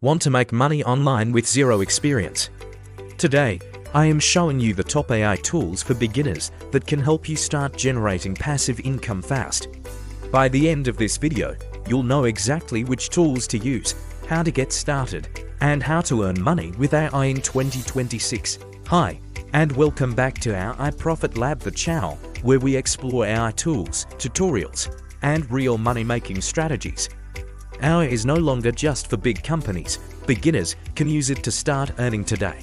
Want to make money online with zero experience? Today, I am showing you the top AI tools for beginners that can help you start generating passive income fast. By the end of this video, you'll know exactly which tools to use, how to get started, and how to earn money with AI in 2026. Hi, and welcome back to our iProfit Lab, the channel where we explore AI tools, tutorials, and real money-making strategies. AI is no longer just for big companies. Beginners can use it to start earning today.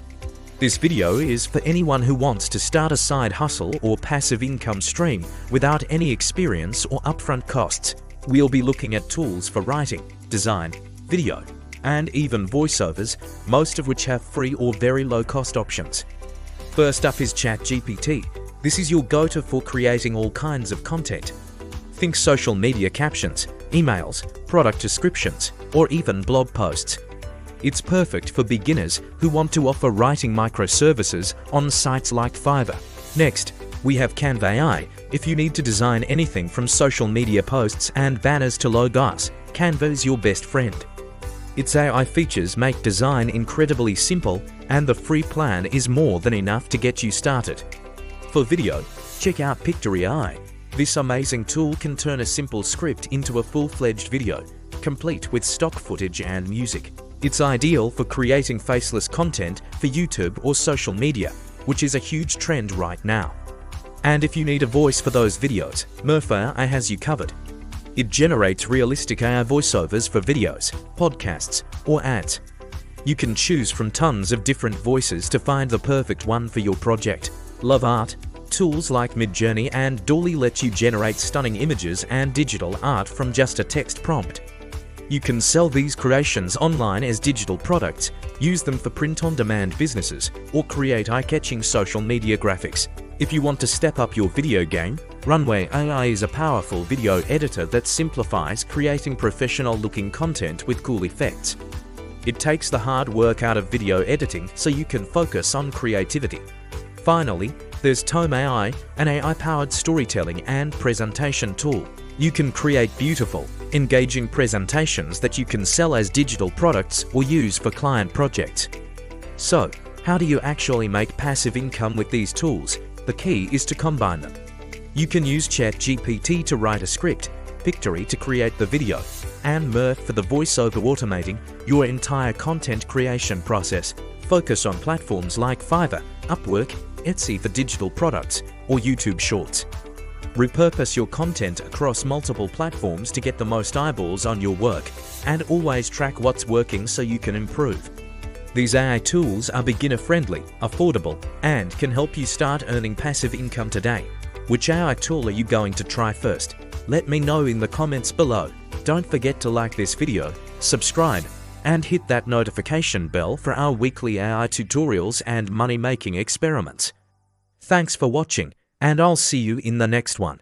This video is for anyone who wants to start a side hustle or passive income stream without any experience or upfront costs. We'll be looking at tools for writing, design, video, and even voiceovers, most of which have free or very low-cost options. First up is ChatGPT. This is your go-to for creating all kinds of content. Think social media captions, emails, product descriptions, or even blog posts. It's perfect for beginners who want to offer writing microservices on sites like Fiverr. Next, we have Canva AI. If you need to design anything from social media posts and banners to logos, Canva is your best friend. Its AI features make design incredibly simple, and the free plan is more than enough to get you started. For video, check out Pictory AI. This amazing tool can turn a simple script into a full-fledged video, complete with stock footage and music. It's ideal for creating faceless content for YouTube or social media, which is a huge trend right now. And if you need a voice for those videos, Murphy AI has you covered. It generates realistic AI voiceovers for videos, podcasts, or ads. You can choose from tons of different voices to find the perfect one for your project. Love art? Tools like Midjourney and DALL-E let you generate stunning images and digital art from just a text prompt. You can sell these creations online as digital products, use them for print-on-demand businesses, or create eye-catching social media graphics. If you want to step up your video game, Runway AI is a powerful video editor that simplifies creating professional-looking content with cool effects. It takes the hard work out of video editing so you can focus on creativity. Finally, there's Tome AI, an AI-powered storytelling and presentation tool. You can create beautiful, engaging presentations that you can sell as digital products or use for client projects. So, how do you actually make passive income with these tools? The key is to combine them. You can use ChatGPT to write a script, Pictory to create the video, and Murph for the voiceover, automating your entire content creation process. Focus on platforms like Fiverr, Upwork, Etsy for digital products, or YouTube Shorts. Repurpose your content across multiple platforms to get the most eyeballs on your work, and always track what's working so you can improve. These AI tools are beginner-friendly, affordable, and can help you start earning passive income today. Which AI tool are you going to try first? Let me know in the comments below. Don't forget to like this video, subscribe, and hit that notification bell for our weekly AI tutorials and money-making experiments. Thanks for watching, and I'll see you in the next one.